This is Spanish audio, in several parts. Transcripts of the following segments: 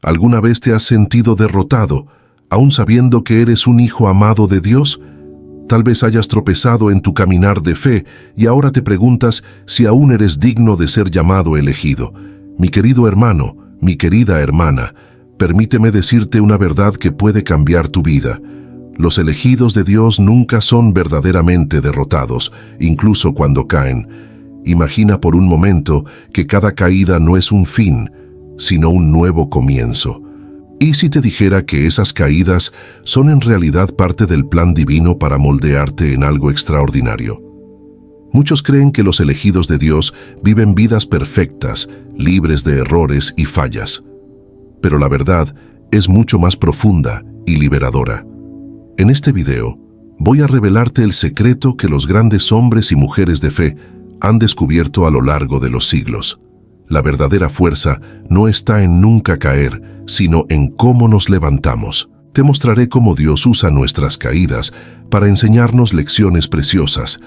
¿Alguna vez te has sentido derrotado, aún sabiendo que eres un hijo amado de Dios? Tal vez hayas tropezado en tu caminar de fe y ahora te preguntas si aún eres digno de ser llamado elegido. Mi querido hermano, mi querida hermana, permíteme decirte una verdad que puede cambiar tu vida. Los elegidos de Dios nunca son verdaderamente derrotados, incluso cuando caen. Imagina por un momento que cada caída no es un fin, sino un nuevo comienzo. ¿Y si te dijera que esas caídas son en realidad parte del plan divino para moldearte en algo extraordinario? Muchos creen que los elegidos de Dios viven vidas perfectas, libres de errores y fallas. Pero la verdad es mucho más profunda y liberadora. En este video, voy a revelarte el secreto que los grandes hombres y mujeres de fe han descubierto a lo largo de los siglos. La verdadera fuerza no está en nunca caer, sino en cómo nos levantamos. Te mostraré cómo Dios usa nuestras caídas para enseñarnos lecciones preciosas,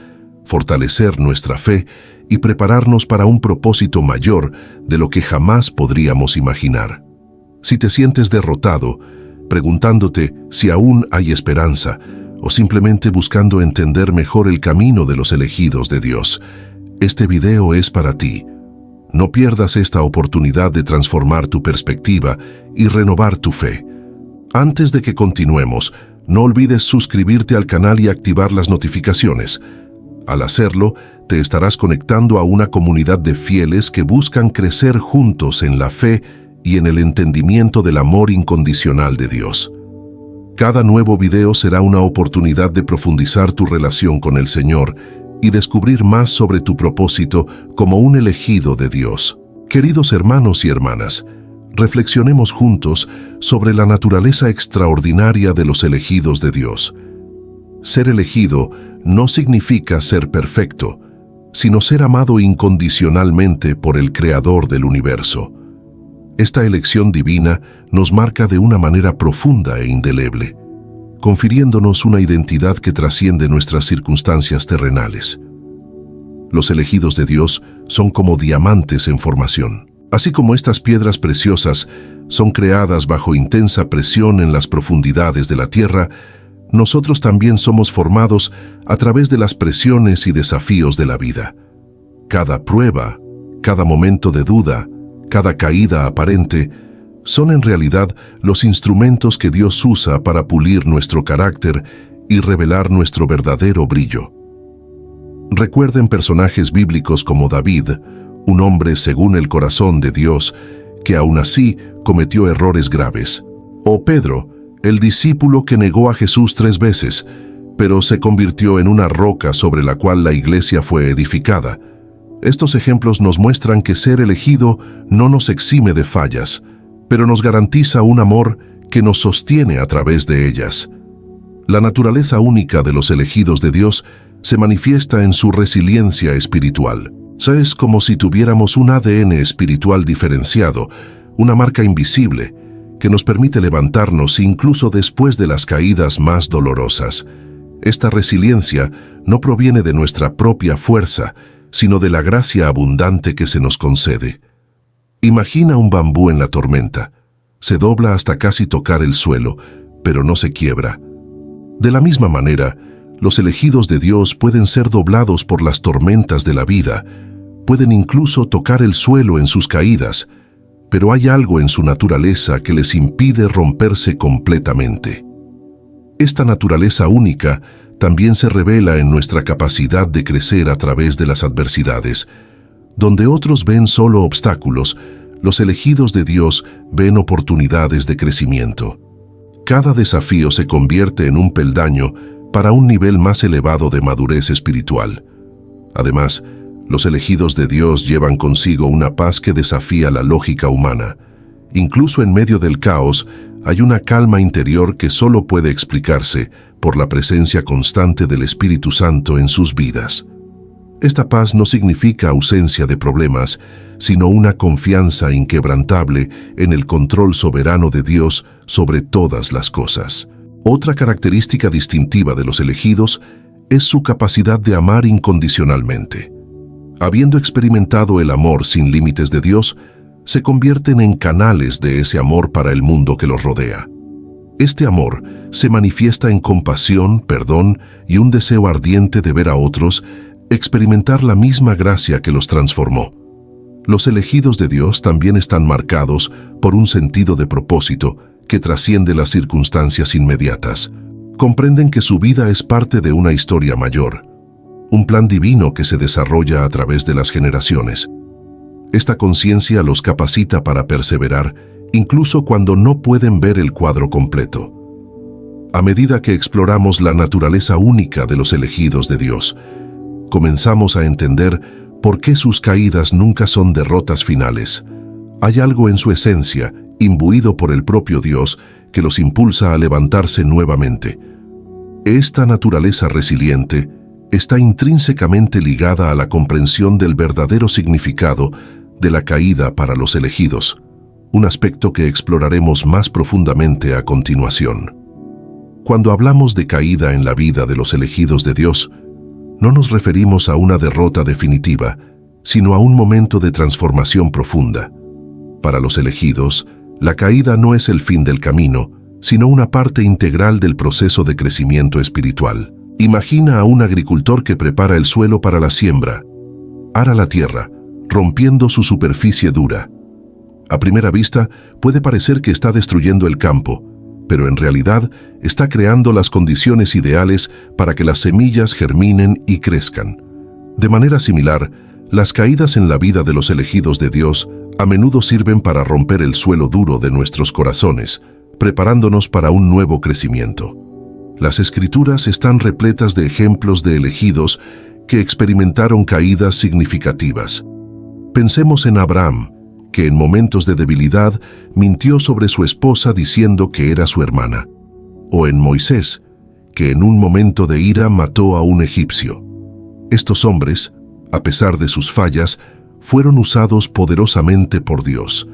fortalecer nuestra fe y prepararnos para un propósito mayor de lo que jamás podríamos imaginar. Si te sientes derrotado, preguntándote si aún hay esperanza, o simplemente buscando entender mejor el camino de los elegidos de Dios, este video es para ti. No pierdas esta oportunidad de transformar tu perspectiva y renovar tu fe. Antes de que continuemos, no olvides suscribirte al canal y activar las notificaciones. Al hacerlo, te estarás conectando a una comunidad de fieles que buscan crecer juntos en la fe y en el entendimiento del amor incondicional de Dios. Cada nuevo video será una oportunidad de profundizar tu relación con el Señor y descubrir más sobre tu propósito como un elegido de Dios. Queridos hermanos y hermanas, reflexionemos juntos sobre la naturaleza extraordinaria de los elegidos de Dios. Ser elegido no significa ser perfecto, sino ser amado incondicionalmente por el Creador del universo. Esta elección divina nos marca de una manera profunda e indeleble, confiriéndonos una identidad que trasciende nuestras circunstancias terrenales. Los elegidos de Dios son como diamantes en formación. Así como estas piedras preciosas son creadas bajo intensa presión en las profundidades de la tierra, nosotros también somos formados a través de las presiones y desafíos de la vida. Cada prueba, cada momento de duda, cada caída aparente, son en realidad los instrumentos que Dios usa para pulir nuestro carácter y revelar nuestro verdadero brillo. Recuerden personajes bíblicos como David, un hombre según el corazón de Dios, que aún así cometió errores graves. O Pedro, el discípulo que negó a Jesús 3 veces, pero se convirtió en una roca sobre la cual la iglesia fue edificada. Estos ejemplos nos muestran que ser elegido no nos exime de fallas, pero nos garantiza un amor que nos sostiene a través de ellas. La naturaleza única de los elegidos de Dios se manifiesta en su resiliencia espiritual. Es como si tuviéramos un ADN espiritual diferenciado, una marca invisible, que nos permite levantarnos incluso después de las caídas más dolorosas. Esta resiliencia no proviene de nuestra propia fuerza, sino de la gracia abundante que se nos concede. Imagina un bambú en la tormenta. Se dobla hasta casi tocar el suelo, pero no se quiebra. De la misma manera, los elegidos de Dios pueden ser doblados por las tormentas de la vida, pueden incluso tocar el suelo en sus caídas, pero hay algo en su naturaleza que les impide romperse completamente. Esta naturaleza única también se revela en nuestra capacidad de crecer a través de las adversidades. Donde otros ven solo obstáculos, los elegidos de Dios ven oportunidades de crecimiento. Cada desafío se convierte en un peldaño para un nivel más elevado de madurez espiritual. Además, los elegidos de Dios llevan consigo una paz que desafía la lógica humana. Incluso en medio del caos, hay una calma interior que solo puede explicarse por la presencia constante del Espíritu Santo en sus vidas. Esta paz no significa ausencia de problemas, sino una confianza inquebrantable en el control soberano de Dios sobre todas las cosas. Otra característica distintiva de los elegidos es su capacidad de amar incondicionalmente. Habiendo experimentado el amor sin límites de Dios, se convierten en canales de ese amor para el mundo que los rodea. Este amor se manifiesta en compasión, perdón y un deseo ardiente de ver a otros experimentar la misma gracia que los transformó. Los elegidos de Dios también están marcados por un sentido de propósito que trasciende las circunstancias inmediatas. Comprenden que su vida es parte de una historia mayor, un plan divino que se desarrolla a través de las generaciones. Esta conciencia los capacita para perseverar, incluso cuando no pueden ver el cuadro completo. A medida que exploramos la naturaleza única de los elegidos de Dios, comenzamos a entender por qué sus caídas nunca son derrotas finales. Hay algo en su esencia, imbuido por el propio Dios, que los impulsa a levantarse nuevamente. Esta naturaleza resiliente está intrínsecamente ligada a la comprensión del verdadero significado de la caída para los elegidos, un aspecto que exploraremos más profundamente a continuación. Cuando hablamos de caída en la vida de los elegidos de Dios, no nos referimos a una derrota definitiva, sino a un momento de transformación profunda. Para los elegidos, la caída no es el fin del camino, sino una parte integral del proceso de crecimiento espiritual. Imagina a un agricultor que prepara el suelo para la siembra. Ara la tierra, rompiendo su superficie dura. A primera vista, puede parecer que está destruyendo el campo, pero en realidad está creando las condiciones ideales para que las semillas germinen y crezcan. De manera similar, las caídas en la vida de los elegidos de Dios a menudo sirven para romper el suelo duro de nuestros corazones, preparándonos para un nuevo crecimiento. Las Escrituras están repletas de ejemplos de elegidos que experimentaron caídas significativas. Pensemos en Abraham, que en momentos de debilidad mintió sobre su esposa diciendo que era su hermana, o en Moisés, que en un momento de ira mató a un egipcio. Estos hombres, a pesar de sus fallas, fueron usados poderosamente por Dios.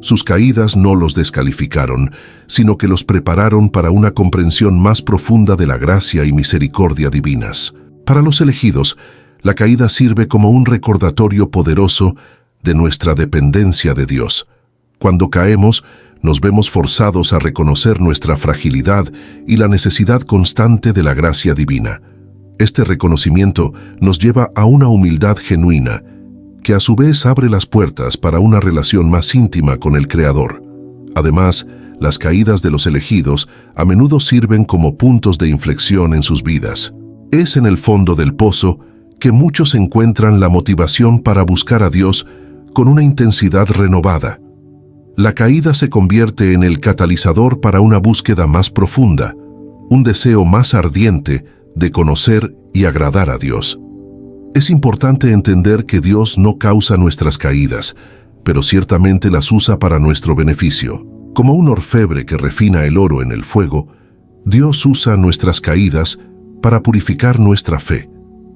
Sus caídas no los descalificaron, sino que los prepararon para una comprensión más profunda de la gracia y misericordia divinas. Para los elegidos, la caída sirve como un recordatorio poderoso de nuestra dependencia de Dios. Cuando caemos, nos vemos forzados a reconocer nuestra fragilidad y la necesidad constante de la gracia divina. Este reconocimiento nos lleva a una humildad genuina, que a su vez abre las puertas para una relación más íntima con el Creador. Además, las caídas de los elegidos a menudo sirven como puntos de inflexión en sus vidas. Es en el fondo del pozo que muchos encuentran la motivación para buscar a Dios con una intensidad renovada. La caída se convierte en el catalizador para una búsqueda más profunda, un deseo más ardiente de conocer y agradar a Dios. Es importante entender que Dios no causa nuestras caídas, pero ciertamente las usa para nuestro beneficio. Como un orfebre que refina el oro en el fuego, Dios usa nuestras caídas para purificar nuestra fe,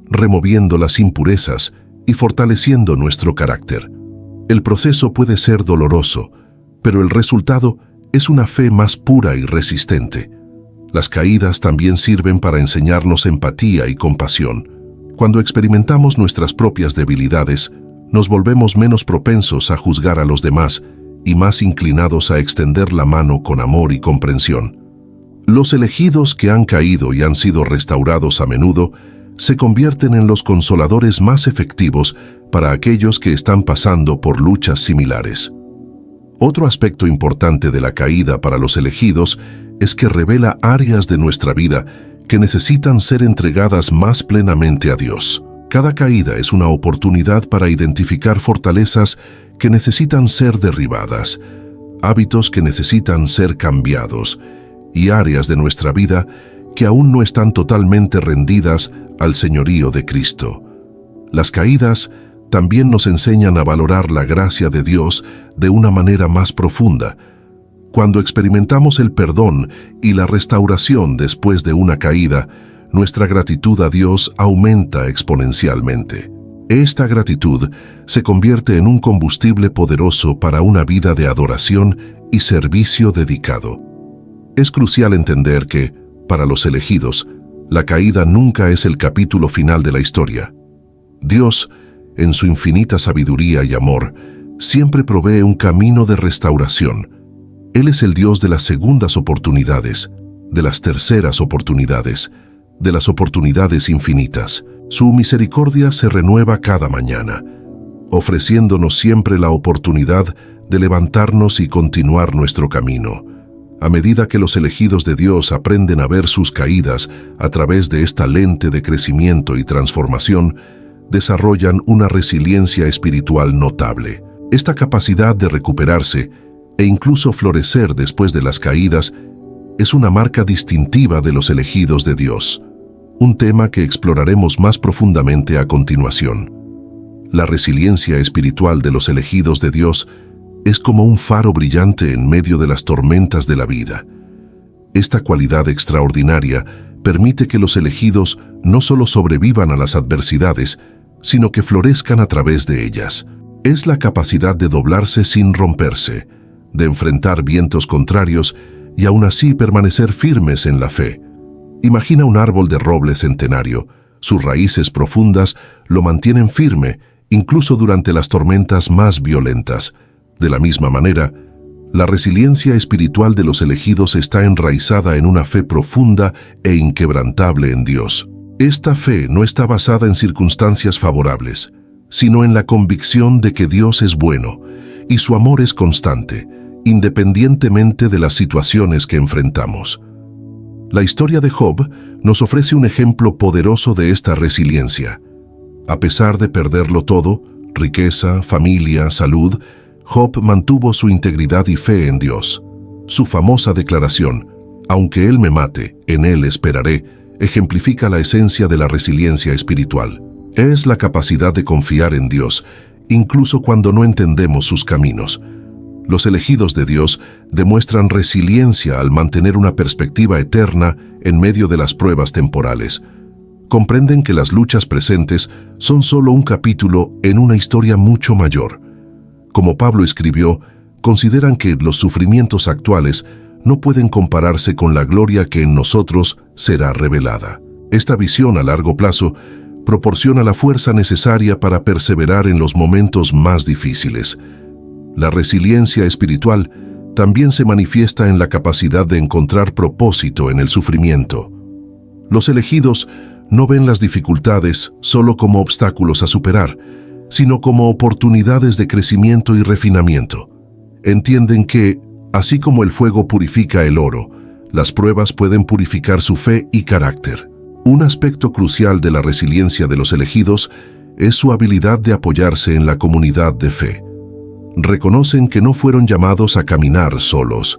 removiendo las impurezas y fortaleciendo nuestro carácter. El proceso puede ser doloroso, pero el resultado es una fe más pura y resistente. Las caídas también sirven para enseñarnos empatía y compasión. Cuando experimentamos nuestras propias debilidades, nos volvemos menos propensos a juzgar a los demás y más inclinados a extender la mano con amor y comprensión. Los elegidos que han caído y han sido restaurados a menudo se convierten en los consoladores más efectivos para aquellos que están pasando por luchas similares. Otro aspecto importante de la caída para los elegidos es que revela áreas de nuestra vida que necesitan ser entregadas más plenamente a Dios. Cada caída es una oportunidad para identificar fortalezas que necesitan ser derribadas, hábitos que necesitan ser cambiados y áreas de nuestra vida que aún no están totalmente rendidas al señorío de Cristo. Las caídas también nos enseñan a valorar la gracia de Dios de una manera más profunda. Cuando experimentamos el perdón y la restauración después de una caída, nuestra gratitud a Dios aumenta exponencialmente. Esta gratitud se convierte en un combustible poderoso para una vida de adoración y servicio dedicado. Es crucial entender que, para los elegidos, la caída nunca es el capítulo final de la historia. Dios, en su infinita sabiduría y amor, siempre provee un camino de restauración. Él es el Dios de las segundas oportunidades, de las terceras oportunidades, de las oportunidades infinitas. Su misericordia se renueva cada mañana, ofreciéndonos siempre la oportunidad de levantarnos y continuar nuestro camino. A medida que los elegidos de Dios aprenden a ver sus caídas a través de esta lente de crecimiento y transformación, desarrollan una resiliencia espiritual notable. Esta capacidad de recuperarse e incluso florecer después de las caídas es una marca distintiva de los elegidos de Dios, un tema que exploraremos más profundamente a continuación. La resiliencia espiritual de los elegidos de Dios es como un faro brillante en medio de las tormentas de la vida. Esta cualidad extraordinaria permite que los elegidos no solo sobrevivan a las adversidades, sino que florezcan a través de ellas. Es la capacidad de doblarse sin romperse, de enfrentar vientos contrarios y aún así permanecer firmes en la fe. Imagina un árbol de roble centenario. Sus raíces profundas lo mantienen firme, incluso durante las tormentas más violentas. De la misma manera, la resiliencia espiritual de los elegidos está enraizada en una fe profunda e inquebrantable en Dios. Esta fe no está basada en circunstancias favorables, sino en la convicción de que Dios es bueno y su amor es constante, independientemente de las situaciones que enfrentamos. La historia de Job nos ofrece un ejemplo poderoso de esta resiliencia. A pesar de perderlo todo, riqueza, familia, salud, Job mantuvo su integridad y fe en Dios. Su famosa declaración, «Aunque Él me mate, en Él esperaré», ejemplifica la esencia de la resiliencia espiritual. Es la capacidad de confiar en Dios, incluso cuando no entendemos sus caminos. Los elegidos de Dios demuestran resiliencia al mantener una perspectiva eterna en medio de las pruebas temporales. Comprenden que las luchas presentes son solo un capítulo en una historia mucho mayor. Como Pablo escribió, consideran que los sufrimientos actuales no pueden compararse con la gloria que en nosotros será revelada. Esta visión a largo plazo proporciona la fuerza necesaria para perseverar en los momentos más difíciles. La resiliencia espiritual también se manifiesta en la capacidad de encontrar propósito en el sufrimiento. Los elegidos no ven las dificultades solo como obstáculos a superar, sino como oportunidades de crecimiento y refinamiento. Entienden que, así como el fuego purifica el oro, las pruebas pueden purificar su fe y carácter. Un aspecto crucial de la resiliencia de los elegidos es su habilidad de apoyarse en la comunidad de fe. Reconocen que no fueron llamados a caminar solos.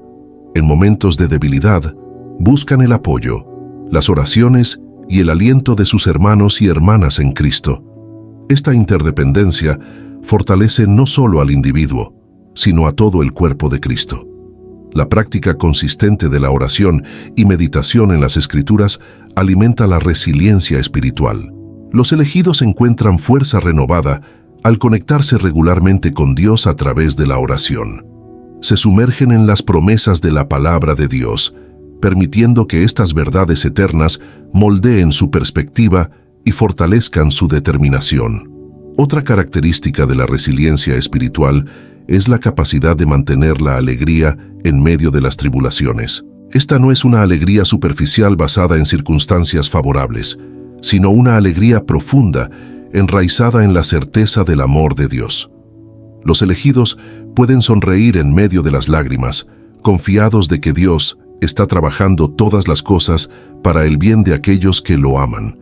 En momentos de debilidad, buscan el apoyo, las oraciones y el aliento de sus hermanos y hermanas en Cristo. Esta interdependencia fortalece no solo al individuo, sino a todo el cuerpo de Cristo. La práctica consistente de la oración y meditación en las Escrituras alimenta la resiliencia espiritual. Los elegidos encuentran fuerza renovada al conectarse regularmente con Dios a través de la oración. Se sumergen en las promesas de la palabra de Dios, permitiendo que estas verdades eternas moldeen su perspectiva y fortalezcan su determinación. Otra característica de la resiliencia espiritual es la capacidad de mantener la alegría en medio de las tribulaciones. Esta no es una alegría superficial basada en circunstancias favorables, sino una alegría profunda, enraizada en la certeza del amor de Dios. Los elegidos pueden sonreír en medio de las lágrimas, confiados de que Dios está trabajando todas las cosas para el bien de aquellos que lo aman.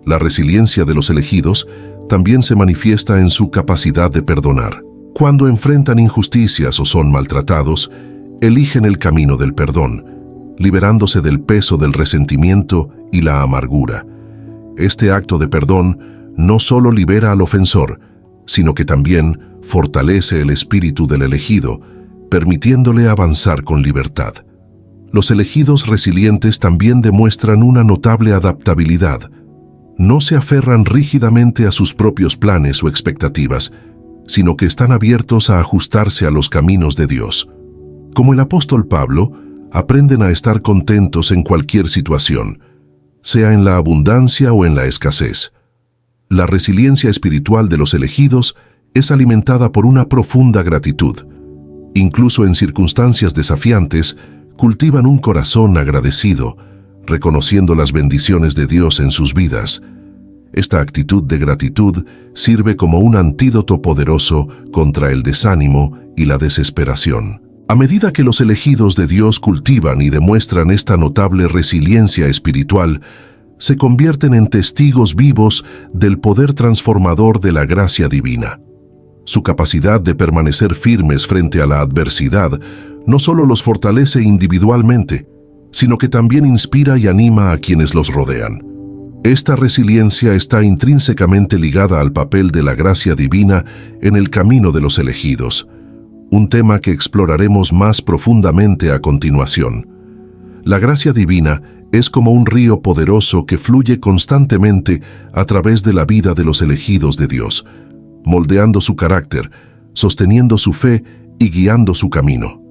La resiliencia de los elegidos también se manifiesta en su capacidad de perdonar. Cuando enfrentan injusticias o son maltratados, eligen el camino del perdón, liberándose del peso del resentimiento y la amargura. Este acto de perdón no solo libera al ofensor, sino que también fortalece el espíritu del elegido, permitiéndole avanzar con libertad. Los elegidos resilientes también demuestran una notable adaptabilidad. No se aferran rígidamente a sus propios planes o expectativas, sino que están abiertos a ajustarse a los caminos de Dios. Como el apóstol Pablo, aprenden a estar contentos en cualquier situación, sea en la abundancia o en la escasez. La resiliencia espiritual de los elegidos es alimentada por una profunda gratitud. Incluso en circunstancias desafiantes, cultivan un corazón agradecido, reconociendo las bendiciones de Dios en sus vidas. Esta actitud de gratitud sirve como un antídoto poderoso contra el desánimo y la desesperación. A medida que los elegidos de Dios cultivan y demuestran esta notable resiliencia espiritual, se convierten en testigos vivos del poder transformador de la gracia divina. Su capacidad de permanecer firmes frente a la adversidad no solo los fortalece individualmente, sino que también inspira y anima a quienes los rodean. Esta resiliencia está intrínsecamente ligada al papel de la gracia divina en el camino de los elegidos, un tema que exploraremos más profundamente a continuación. La gracia divina es como un río poderoso que fluye constantemente a través de la vida de los elegidos de Dios, moldeando su carácter, sosteniendo su fe y guiando su camino.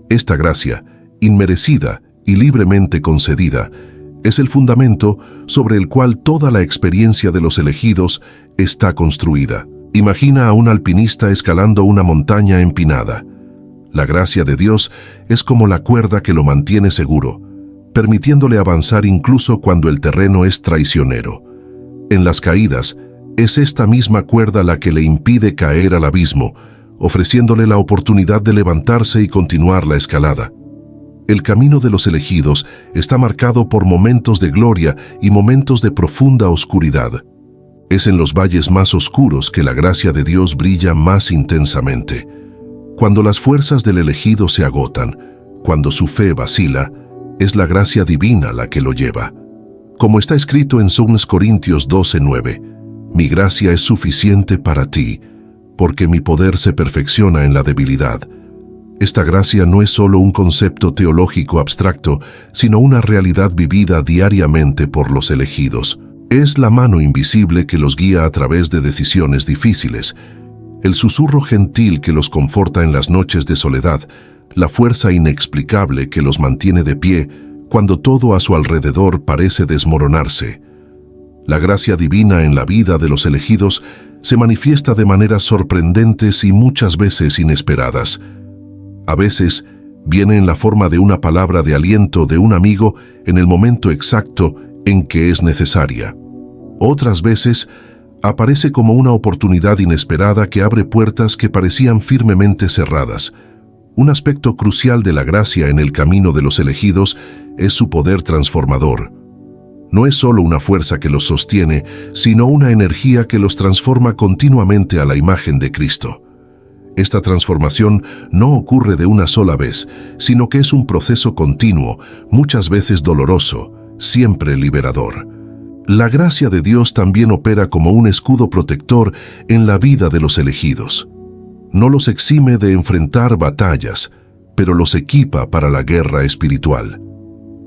Esta gracia, inmerecida y libremente concedida, es el fundamento sobre el cual toda la experiencia de los elegidos está construida. Imagina a un alpinista escalando una montaña empinada. La gracia de Dios es como la cuerda que lo mantiene seguro, permitiéndole avanzar incluso cuando el terreno es traicionero. En las caídas, es esta misma cuerda la que le impide caer al abismo, ofreciéndole la oportunidad de levantarse y continuar la escalada. El camino de los elegidos está marcado por momentos de gloria y momentos de profunda oscuridad. Es en los valles más oscuros que la gracia de Dios brilla más intensamente. Cuando las fuerzas del elegido se agotan, cuando su fe vacila, es la gracia divina la que lo lleva. Como está escrito en 2 Corintios 12:9, «Mi gracia es suficiente para ti, porque mi poder se perfecciona en la debilidad». Esta gracia no es solo un concepto teológico abstracto, sino una realidad vivida diariamente por los elegidos. Es la mano invisible que los guía a través de decisiones difíciles, el susurro gentil que los conforta en las noches de soledad, la fuerza inexplicable que los mantiene de pie cuando todo a su alrededor parece desmoronarse. La gracia divina en la vida de los elegidos se manifiesta de maneras sorprendentes y muchas veces inesperadas. A veces viene en la forma de una palabra de aliento de un amigo en el momento exacto en que es necesaria. Otras veces aparece como una oportunidad inesperada que abre puertas que parecían firmemente cerradas. Un aspecto crucial de la gracia en el camino de los elegidos es su poder transformador. No es solo una fuerza que los sostiene, sino una energía que los transforma continuamente a la imagen de Cristo. Esta transformación no ocurre de una sola vez, sino que es un proceso continuo, muchas veces doloroso, siempre liberador. La gracia de Dios también opera como un escudo protector en la vida de los elegidos. No los exime de enfrentar batallas, pero los equipa para la guerra espiritual.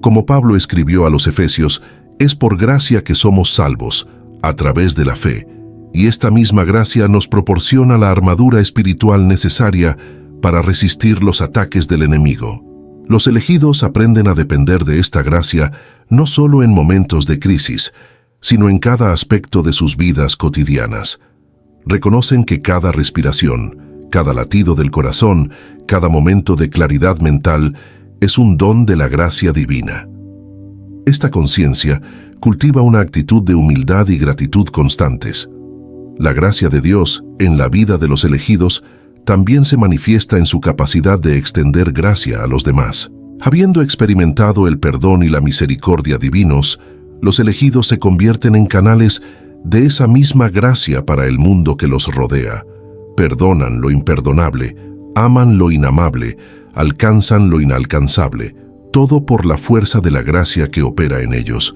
Como Pablo escribió a los Efesios, es por gracia que somos salvos, a través de la fe, y esta misma gracia nos proporciona la armadura espiritual necesaria para resistir los ataques del enemigo. Los elegidos aprenden a depender de esta gracia no solo en momentos de crisis, sino en cada aspecto de sus vidas cotidianas. Reconocen que cada respiración, cada latido del corazón, cada momento de claridad mental es un don de la gracia divina. Esta conciencia cultiva una actitud de humildad y gratitud constantes. La gracia de Dios en la vida de los elegidos también se manifiesta en su capacidad de extender gracia a los demás. Habiendo experimentado el perdón y la misericordia divinos, los elegidos se convierten en canales de esa misma gracia para el mundo que los rodea. Perdonan lo imperdonable, aman lo inamable, alcanzan lo inalcanzable, todo por la fuerza de la gracia que opera en ellos.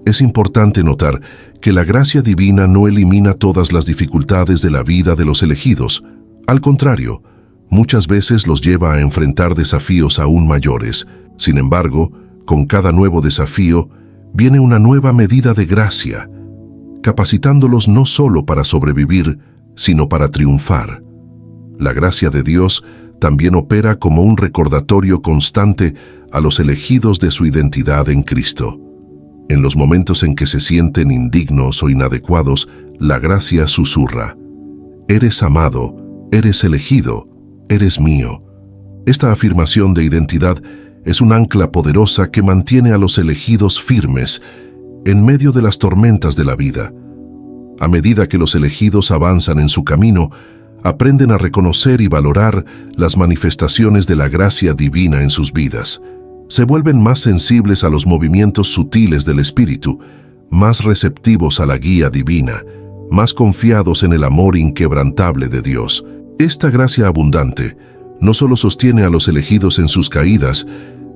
Es importante notar que la gracia divina no elimina todas las dificultades de la vida de los elegidos. Al contrario, muchas veces los lleva a enfrentar desafíos aún mayores. Sin embargo, con cada nuevo desafío, viene una nueva medida de gracia, capacitándolos no solo para sobrevivir, sino para triunfar. La gracia de Dios también opera como un recordatorio constante a los elegidos de su identidad en Cristo. En los momentos en que se sienten indignos o inadecuados, la gracia susurra: eres amado, eres elegido, eres mío. Esta afirmación de identidad es un ancla poderosa que mantiene a los elegidos firmes en medio de las tormentas de la vida. A medida que los elegidos avanzan en su camino, aprenden a reconocer y valorar las manifestaciones de la gracia divina en sus vidas. Se vuelven más sensibles a los movimientos sutiles del Espíritu, más receptivos a la guía divina, más confiados en el amor inquebrantable de Dios. Esta gracia abundante no solo sostiene a los elegidos en sus caídas,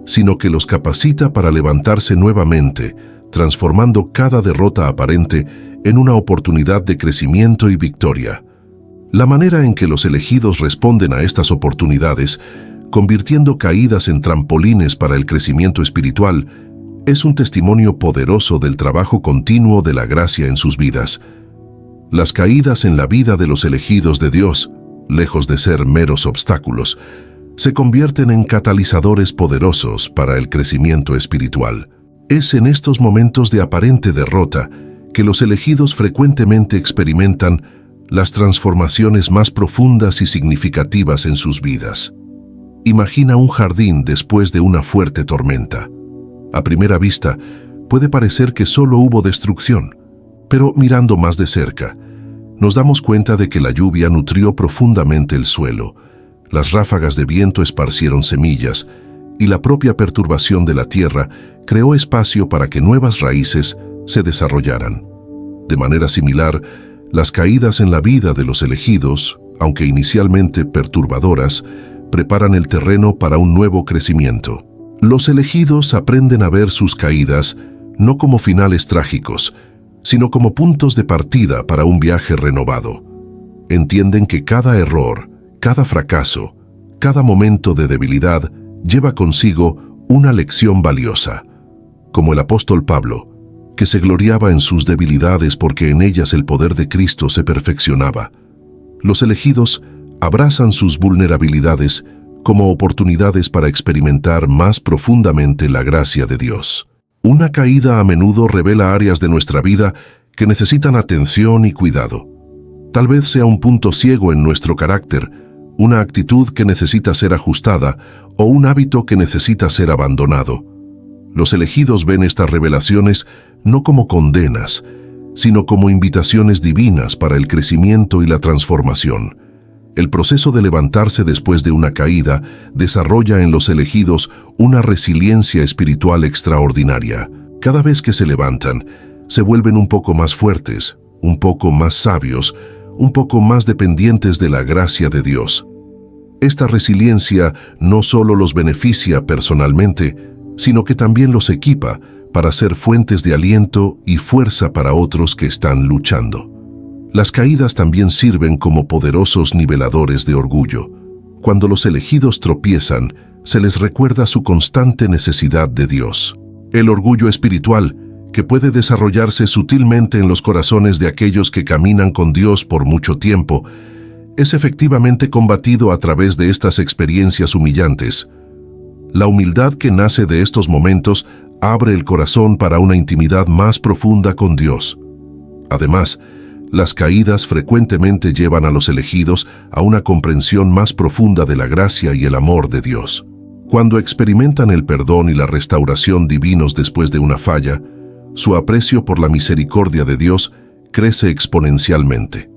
sino que los capacita para levantarse nuevamente, transformando cada derrota aparente en una oportunidad de crecimiento y victoria. La manera en que los elegidos responden a estas oportunidades, convirtiendo caídas en trampolines para el crecimiento espiritual, es un testimonio poderoso del trabajo continuo de la gracia en sus vidas. Las caídas en la vida de los elegidos de Dios, lejos de ser meros obstáculos, se convierten en catalizadores poderosos para el crecimiento espiritual. Es en estos momentos de aparente derrota que los elegidos frecuentemente experimentan las transformaciones más profundas y significativas en sus vidas. Imagina un jardín después de una fuerte tormenta. A primera vista, puede parecer que solo hubo destrucción, pero mirando más de cerca, nos damos cuenta de que la lluvia nutrió profundamente el suelo, las ráfagas de viento esparcieron semillas, y la propia perturbación de la tierra creó espacio para que nuevas raíces se desarrollaran. De manera similar, las caídas en la vida de los elegidos, aunque inicialmente perturbadoras, preparan el terreno para un nuevo crecimiento. Los elegidos aprenden a ver sus caídas no como finales trágicos, sino como puntos de partida para un viaje renovado. Entienden que cada error, cada fracaso, cada momento de debilidad lleva consigo una lección valiosa. Como el apóstol Pablo, que se gloriaba en sus debilidades porque en ellas el poder de Cristo se perfeccionaba. Los elegidos abrazan sus vulnerabilidades como oportunidades para experimentar más profundamente la gracia de Dios. Una caída a menudo revela áreas de nuestra vida que necesitan atención y cuidado. Tal vez sea un punto ciego en nuestro carácter, una actitud que necesita ser ajustada o un hábito que necesita ser abandonado. Los elegidos ven estas revelaciones no como condenas, sino como invitaciones divinas para el crecimiento y la transformación. El proceso de levantarse después de una caída desarrolla en los elegidos una resiliencia espiritual extraordinaria. Cada vez que se levantan, se vuelven un poco más fuertes, un poco más sabios, un poco más dependientes de la gracia de Dios. Esta resiliencia no solo los beneficia personalmente, sino que también los equipa para ser fuentes de aliento y fuerza para otros que están luchando. Las caídas también sirven como poderosos niveladores de orgullo. Cuando los elegidos tropiezan, se les recuerda su constante necesidad de Dios. El orgullo espiritual, que puede desarrollarse sutilmente en los corazones de aquellos que caminan con Dios por mucho tiempo, es efectivamente combatido a través de estas experiencias humillantes. La humildad que nace de estos momentos abre el corazón para una intimidad más profunda con Dios. Además, las caídas frecuentemente llevan a los elegidos a una comprensión más profunda de la gracia y el amor de Dios. Cuando experimentan el perdón y la restauración divinos después de una falla, su aprecio por la misericordia de Dios crece exponencialmente.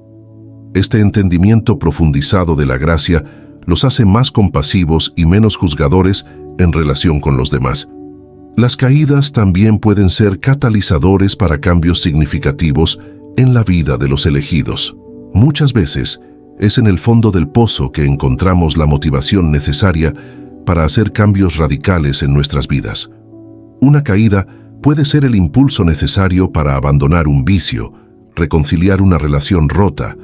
Este entendimiento profundizado de la gracia los hace más compasivos y menos juzgadores en relación con los demás. Las caídas también pueden ser catalizadores para cambios significativos en la vida de los elegidos. Muchas veces es en el fondo del pozo que encontramos la motivación necesaria para hacer cambios radicales en nuestras vidas. Una caída puede ser el impulso necesario para abandonar un vicio, reconciliar una relación rota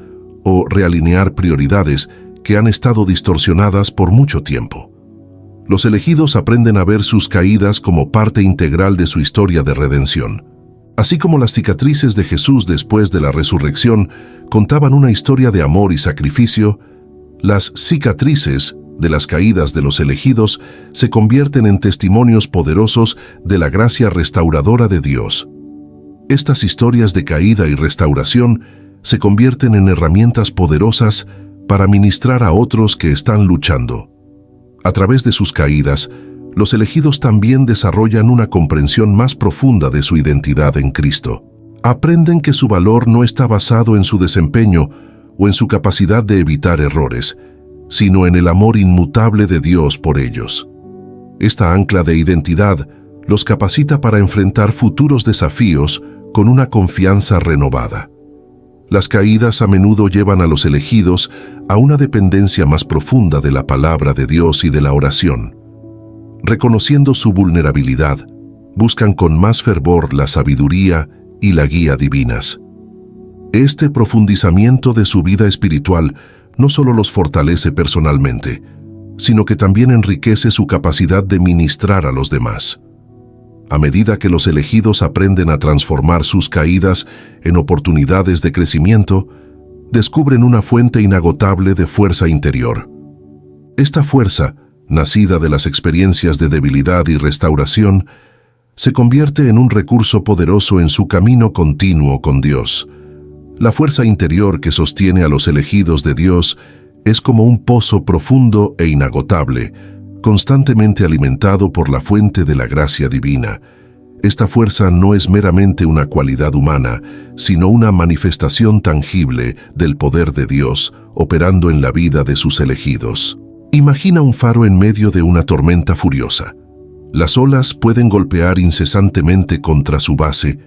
o realinear prioridades que han estado distorsionadas por mucho tiempo. Los elegidos aprenden a ver sus caídas como parte integral de su historia de redención. Así como las cicatrices de Jesús después de la resurrección contaban una historia de amor y sacrificio, las cicatrices de las caídas de los elegidos se convierten en testimonios poderosos de la gracia restauradora de Dios. Estas historias de caída y restauración se convierten en herramientas poderosas para ministrar a otros que están luchando. A través de sus caídas, los elegidos también desarrollan una comprensión más profunda de su identidad en Cristo. Aprenden que su valor no está basado en su desempeño o en su capacidad de evitar errores, sino en el amor inmutable de Dios por ellos. Esta ancla de identidad los capacita para enfrentar futuros desafíos con una confianza renovada. Las caídas a menudo llevan a los elegidos a una dependencia más profunda de la palabra de Dios y de la oración. Reconociendo su vulnerabilidad, buscan con más fervor la sabiduría y la guía divinas. Este profundizamiento de su vida espiritual no solo los fortalece personalmente, sino que también enriquece su capacidad de ministrar a los demás. A medida que los elegidos aprenden a transformar sus caídas en oportunidades de crecimiento, descubren una fuente inagotable de fuerza interior. Esta fuerza, nacida de las experiencias de debilidad y restauración, se convierte en un recurso poderoso en su camino continuo con Dios. La fuerza interior que sostiene a los elegidos de Dios es como un pozo profundo e inagotable, constantemente alimentado por la fuente de la gracia divina. Esta fuerza no es meramente una cualidad humana, sino una manifestación tangible del poder de Dios operando en la vida de sus elegidos. Imagina un faro en medio de una tormenta furiosa. Las olas pueden golpear incesantemente contra su base,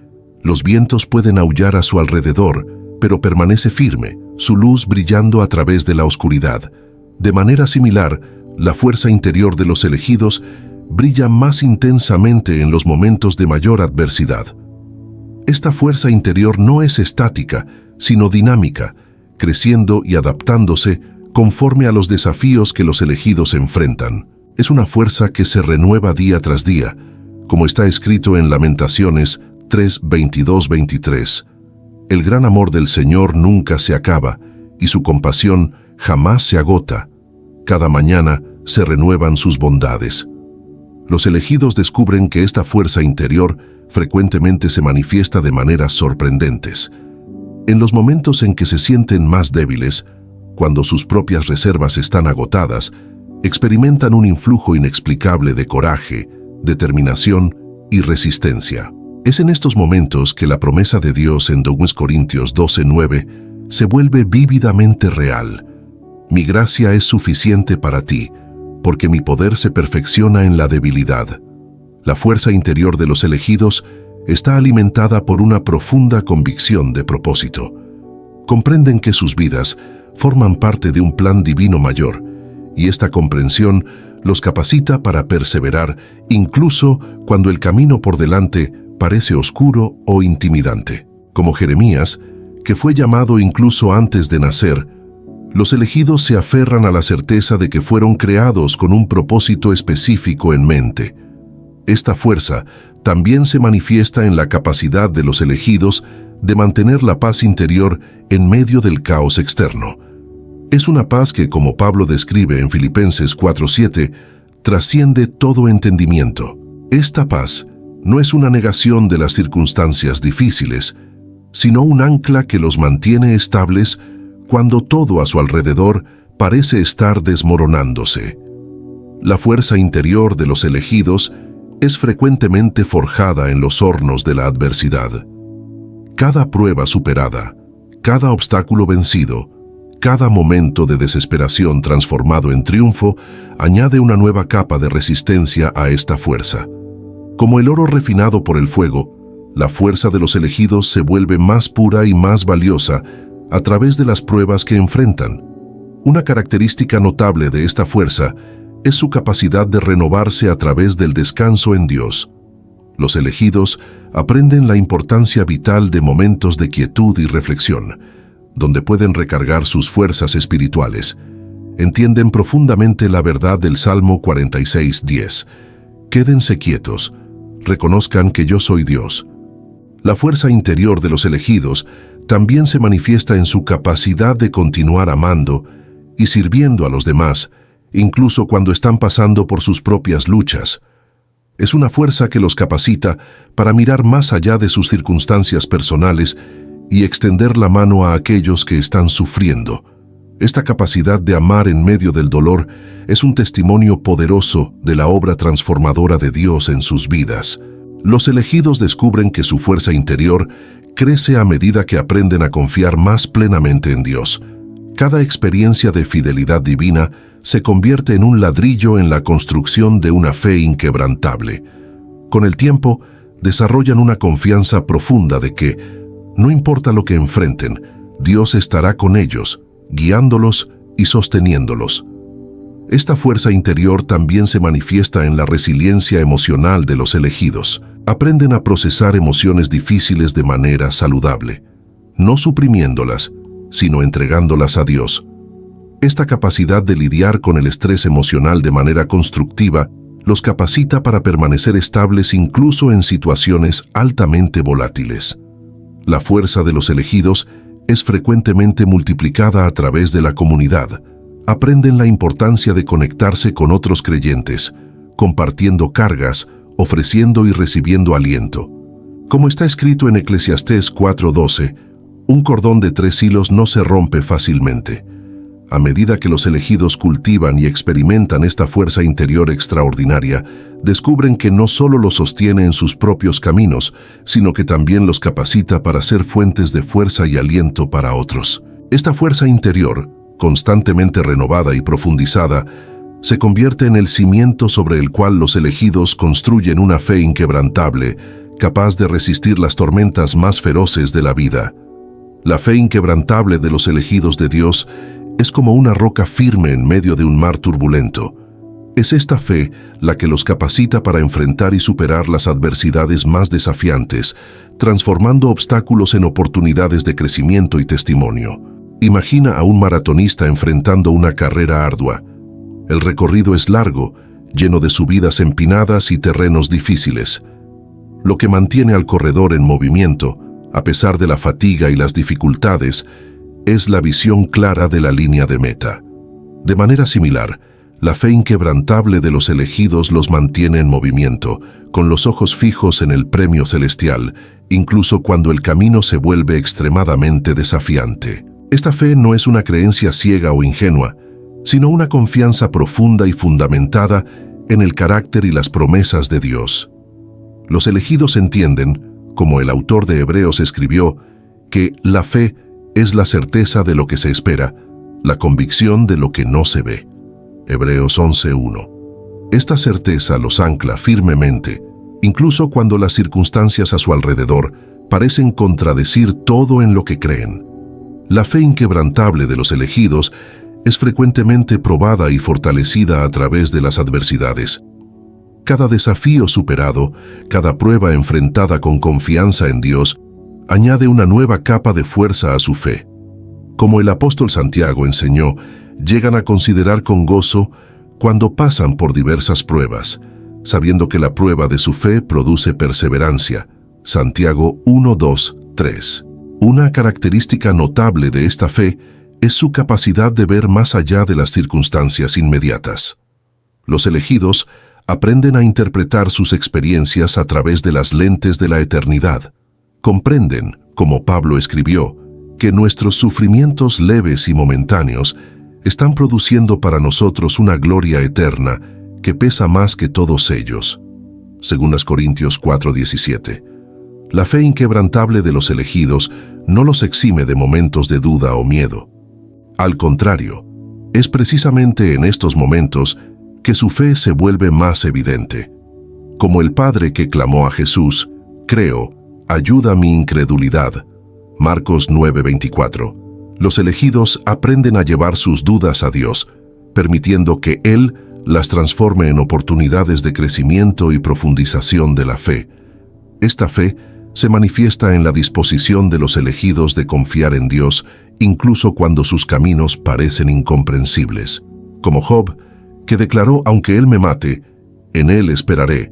los vientos pueden aullar a su alrededor, pero permanece firme, su luz brillando a través de la oscuridad. De manera similar, la fuerza interior de los elegidos brilla más intensamente en los momentos de mayor adversidad. Esta fuerza interior no es estática, sino dinámica, creciendo y adaptándose conforme a los desafíos que los elegidos enfrentan. Es una fuerza que se renueva día tras día, como está escrito en Lamentaciones 3:22-23. El gran amor del Señor nunca se acaba, y su compasión jamás se agota. Cada mañana se renuevan sus bondades. Los elegidos descubren que esta fuerza interior frecuentemente se manifiesta de maneras sorprendentes. En los momentos en que se sienten más débiles, cuando sus propias reservas están agotadas, experimentan un influjo inexplicable de coraje, determinación y resistencia. Es en estos momentos que la promesa de Dios en 2 Corintios 12:9 se vuelve vívidamente real. Mi gracia es suficiente para ti, porque mi poder se perfecciona en la debilidad. La fuerza interior de los elegidos está alimentada por una profunda convicción de propósito. Comprenden que sus vidas forman parte de un plan divino mayor, y esta comprensión los capacita para perseverar incluso cuando el camino por delante parece oscuro o intimidante. Como Jeremías, que fue llamado incluso antes de nacer, los elegidos se aferran a la certeza de que fueron creados con un propósito específico en mente. Esta fuerza también se manifiesta en la capacidad de los elegidos de mantener la paz interior en medio del caos externo. Es una paz que, como Pablo describe en Filipenses 4:7, trasciende todo entendimiento. Esta paz no es una negación de las circunstancias difíciles, sino un ancla que los mantiene estables cuando todo a su alrededor parece estar desmoronándose. La fuerza interior de los elegidos es frecuentemente forjada en los hornos de la adversidad. Cada prueba superada, cada obstáculo vencido, cada momento de desesperación transformado en triunfo añade una nueva capa de resistencia a esta fuerza. Como el oro refinado por el fuego, la fuerza de los elegidos se vuelve más pura y más valiosa a través de las pruebas que enfrentan. Una característica notable de esta fuerza es su capacidad de renovarse a través del descanso en Dios. Los elegidos aprenden la importancia vital de momentos de quietud y reflexión, donde pueden recargar sus fuerzas espirituales. Entienden profundamente la verdad del Salmo 46:10. Quédense quietos, reconozcan que yo soy Dios. La fuerza interior de los elegidos también se manifiesta en su capacidad de continuar amando y sirviendo a los demás, incluso cuando están pasando por sus propias luchas. Es una fuerza que los capacita para mirar más allá de sus circunstancias personales y extender la mano a aquellos que están sufriendo. Esta capacidad de amar en medio del dolor es un testimonio poderoso de la obra transformadora de Dios en sus vidas. Los elegidos descubren que su fuerza interior crece a medida que aprenden a confiar más plenamente en Dios. Cada experiencia de fidelidad divina se convierte en un ladrillo en la construcción de una fe inquebrantable. Con el tiempo, desarrollan una confianza profunda de que, no importa lo que enfrenten, Dios estará con ellos, guiándolos y sosteniéndolos. Esta fuerza interior también se manifiesta en la resiliencia emocional de los elegidos. Aprenden a procesar emociones difíciles de manera saludable, no suprimiéndolas, sino entregándolas a Dios. Esta capacidad de lidiar con el estrés emocional de manera constructiva los capacita para permanecer estables incluso en situaciones altamente volátiles. La fuerza de los elegidos es frecuentemente multiplicada a través de la comunidad. Aprenden la importancia de conectarse con otros creyentes, compartiendo cargas, ofreciendo y recibiendo aliento. Como está escrito en Eclesiastés 4:12, un cordón de 3 hilos no se rompe fácilmente. A medida que los elegidos cultivan y experimentan esta fuerza interior extraordinaria, descubren que no solo los sostiene en sus propios caminos, sino que también los capacita para ser fuentes de fuerza y aliento para otros. Esta fuerza interior, constantemente renovada y profundizada, se convierte en el cimiento sobre el cual los elegidos construyen una fe inquebrantable, capaz de resistir las tormentas más feroces de la vida. La fe inquebrantable de los elegidos de Dios es como una roca firme en medio de un mar turbulento. Es esta fe la que los capacita para enfrentar y superar las adversidades más desafiantes, transformando obstáculos en oportunidades de crecimiento y testimonio. Imagina a un maratonista enfrentando una carrera ardua. El recorrido es largo, lleno de subidas empinadas y terrenos difíciles. Lo que mantiene al corredor en movimiento, a pesar de la fatiga y las dificultades, es la visión clara de la línea de meta. De manera similar, la fe inquebrantable de los elegidos los mantiene en movimiento, con los ojos fijos en el premio celestial, incluso cuando el camino se vuelve extremadamente desafiante. Esta fe no es una creencia ciega o ingenua, sino una confianza profunda y fundamentada en el carácter y las promesas de Dios. Los elegidos entienden, como el autor de Hebreos escribió, que la fe es la certeza de lo que se espera, la convicción de lo que no se ve. Hebreos 11:1. Esta certeza los ancla firmemente, incluso cuando las circunstancias a su alrededor parecen contradecir todo en lo que creen. La fe inquebrantable de los elegidos es frecuentemente probada y fortalecida a través de las adversidades. Cada desafío superado, cada prueba enfrentada con confianza en Dios, añade una nueva capa de fuerza a su fe. Como el apóstol Santiago enseñó, llegan a considerar con gozo cuando pasan por diversas pruebas, sabiendo que la prueba de su fe produce perseverancia. Santiago 1:2-3. Una característica notable de esta fe es su capacidad de ver más allá de las circunstancias inmediatas. Los elegidos aprenden a interpretar sus experiencias a través de las lentes de la eternidad. Comprenden, como Pablo escribió, que nuestros sufrimientos leves y momentáneos están produciendo para nosotros una gloria eterna que pesa más que todos ellos. 2 Corintios 4:17. La fe inquebrantable de los elegidos no los exime de momentos de duda o miedo. Al contrario, es precisamente en estos momentos que su fe se vuelve más evidente. Como el padre que clamó a Jesús, creo, ayuda mi incredulidad. Marcos 9:24. Los elegidos aprenden a llevar sus dudas a Dios, permitiendo que Él las transforme en oportunidades de crecimiento y profundización de la fe. Esta fe se manifiesta en la disposición de los elegidos de confiar en Dios, incluso cuando sus caminos parecen incomprensibles. Como Job, que declaró: aunque Él me mate, en Él esperaré.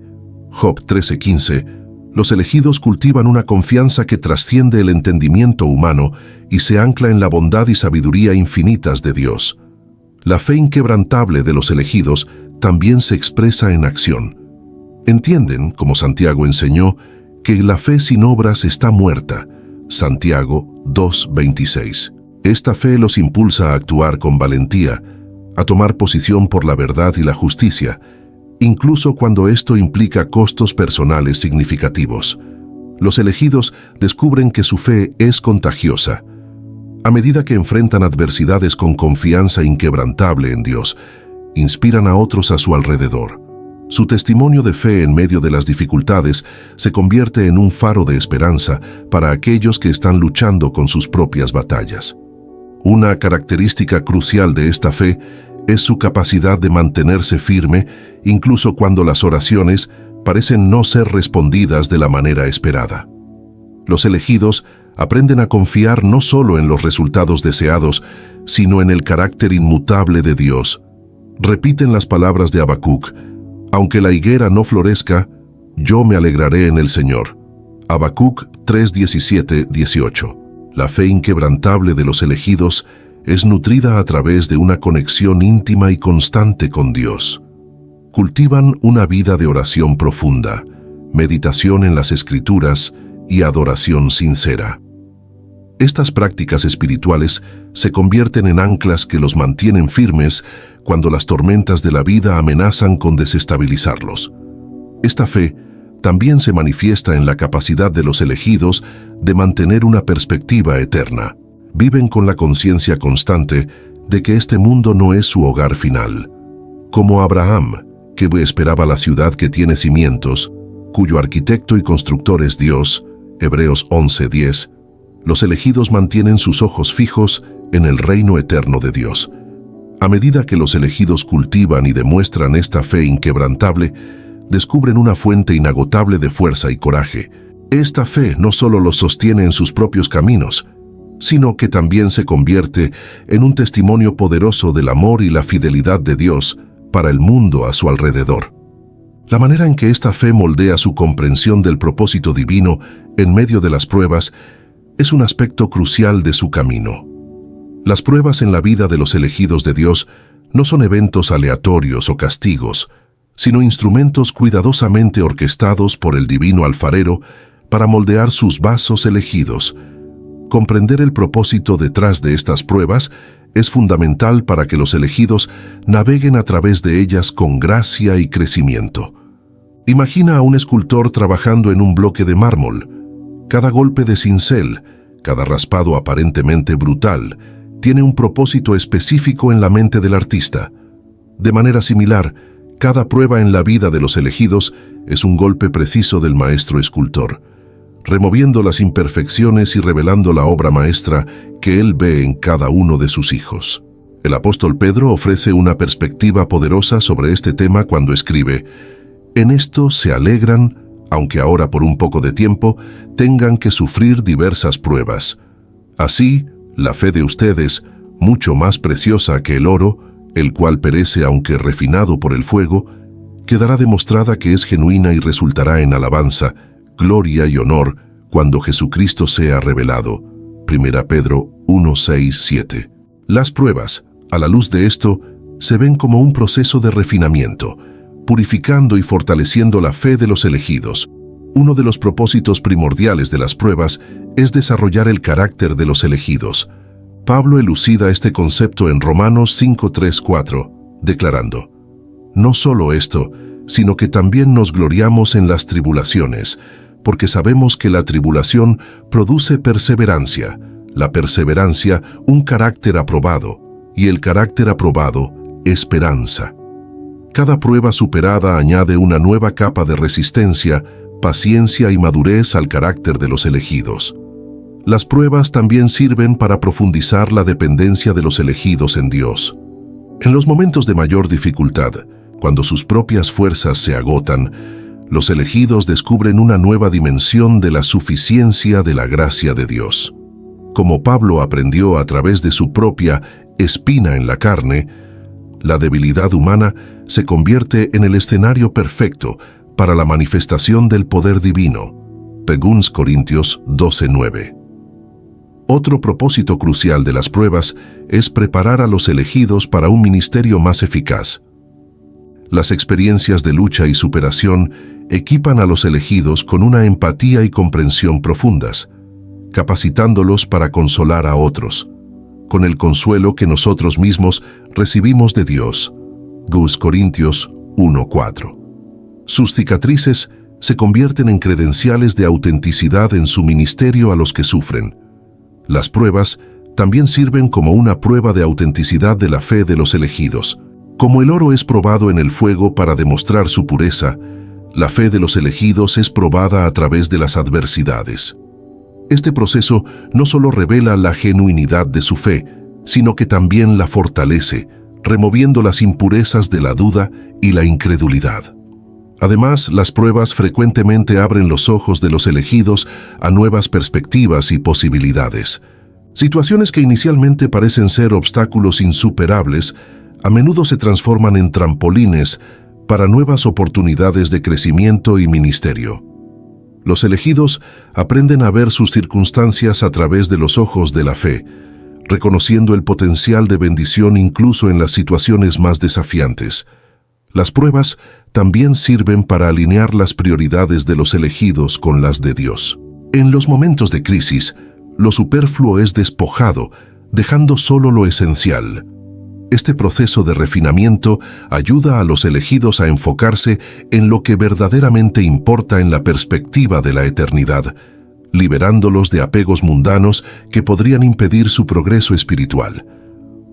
Job 13:15. Los elegidos cultivan una confianza que trasciende el entendimiento humano y se ancla en la bondad y sabiduría infinitas de Dios. La fe inquebrantable de los elegidos también se expresa en acción. Entienden, como Santiago enseñó, que la fe sin obras está muerta. Santiago 2:26. Esta fe los impulsa a actuar con valentía, a tomar posición por la verdad y la justicia, incluso cuando esto implica costos personales significativos. Los elegidos descubren que su fe es contagiosa. A medida que enfrentan adversidades con confianza inquebrantable en Dios, inspiran a otros a su alrededor. Su testimonio de fe en medio de las dificultades se convierte en un faro de esperanza para aquellos que están luchando con sus propias batallas. Una característica crucial de esta fe es su capacidad de mantenerse firme incluso cuando las oraciones parecen no ser respondidas de la manera esperada. Los elegidos aprenden a confiar no solo en los resultados deseados, sino en el carácter inmutable de Dios. Repiten las palabras de Habacuc: aunque la higuera no florezca, yo me alegraré en el Señor. Habacuc 3:17-18. La fe inquebrantable de los elegidos es nutrida a través de una conexión íntima y constante con Dios. Cultivan una vida de oración profunda, meditación en las Escrituras y adoración sincera. Estas prácticas espirituales se convierten en anclas que los mantienen firmes cuando las tormentas de la vida amenazan con desestabilizarlos. Esta fe también se manifiesta en la capacidad de los elegidos de mantener una perspectiva eterna. Viven con la conciencia constante de que este mundo no es su hogar final. Como Abraham, que esperaba la ciudad que tiene cimientos, cuyo arquitecto y constructor es Dios, Hebreos 11:10, los elegidos mantienen sus ojos fijos en el reino eterno de Dios. A medida que los elegidos cultivan y demuestran esta fe inquebrantable, descubren una fuente inagotable de fuerza y coraje. Esta fe no solo los sostiene en sus propios caminos, sino que también se convierte en un testimonio poderoso del amor y la fidelidad de Dios para el mundo a su alrededor. La manera en que esta fe moldea su comprensión del propósito divino en medio de las pruebas es un aspecto crucial de su camino. Las pruebas en la vida de los elegidos de Dios no son eventos aleatorios o castigos, sino instrumentos cuidadosamente orquestados por el divino alfarero para moldear sus vasos elegidos. Comprender el propósito detrás de estas pruebas es fundamental para que los elegidos naveguen a través de ellas con gracia y crecimiento. Imagina a un escultor trabajando en un bloque de mármol. Cada golpe de cincel, cada raspado aparentemente brutal, tiene un propósito específico en la mente del artista. De manera similar, cada prueba en la vida de los elegidos es un golpe preciso del maestro escultor, removiendo las imperfecciones y revelando la obra maestra que él ve en cada uno de sus hijos. El apóstol Pedro ofrece una perspectiva poderosa sobre este tema cuando escribe: en esto se alegran, aunque ahora por un poco de tiempo tengan que sufrir diversas pruebas. Así, la fe de ustedes, mucho más preciosa que el oro, el cual perece aunque refinado por el fuego, quedará demostrada que es genuina y resultará en alabanza, gloria y honor cuando Jesucristo sea revelado. 1 Pedro 1:6-7. Las pruebas, a la luz de esto, se ven como un proceso de refinamiento, purificando y fortaleciendo la fe de los elegidos. Uno de los propósitos primordiales de las pruebas es desarrollar el carácter de los elegidos. Pablo elucida este concepto en Romanos 5:3-4, declarando: no solo esto, sino que también nos gloriamos en las tribulaciones, porque sabemos que la tribulación produce perseverancia, la perseverancia un carácter aprobado, y el carácter aprobado, esperanza. Cada prueba superada añade una nueva capa de resistencia, paciencia y madurez al carácter de los elegidos. Las pruebas también sirven para profundizar la dependencia de los elegidos en Dios. En los momentos de mayor dificultad, cuando sus propias fuerzas se agotan, los elegidos descubren una nueva dimensión de la suficiencia de la gracia de Dios. Como Pablo aprendió a través de su propia espina en la carne, la debilidad humana se convierte en el escenario perfecto para la manifestación del poder divino. 2 Corintios 12:9. Otro propósito crucial de las pruebas es preparar a los elegidos para un ministerio más eficaz. Las experiencias de lucha y superación equipan a los elegidos con una empatía y comprensión profundas. capacitándolos para consolar a otros, con el consuelo que nosotros mismos recibimos de Dios. 2 Corintios 1:4. Sus cicatrices se convierten en credenciales de autenticidad en su ministerio a los que sufren. Las pruebas también sirven como una prueba de autenticidad de la fe de los elegidos. Como el oro es probado en el fuego para demostrar su pureza, la fe de los elegidos es probada a través de las adversidades. Este proceso no solo revela la genuinidad de su fe, sino que también la fortalece, removiendo las impurezas de la duda y la incredulidad. Además, las pruebas frecuentemente abren los ojos de los elegidos a nuevas perspectivas y posibilidades. Situaciones que inicialmente parecen ser obstáculos insuperables, a menudo se transforman en trampolines para nuevas oportunidades de crecimiento y ministerio. Los elegidos aprenden a ver sus circunstancias a través de los ojos de la fe, reconociendo el potencial de bendición incluso en las situaciones más desafiantes. Las pruebas también sirven para alinear las prioridades de los elegidos con las de Dios. En los momentos de crisis, lo superfluo es despojado, dejando solo lo esencial. Este proceso de refinamiento ayuda a los elegidos a enfocarse en lo que verdaderamente importa en la perspectiva de la eternidad, liberándolos de apegos mundanos que podrían impedir su progreso espiritual.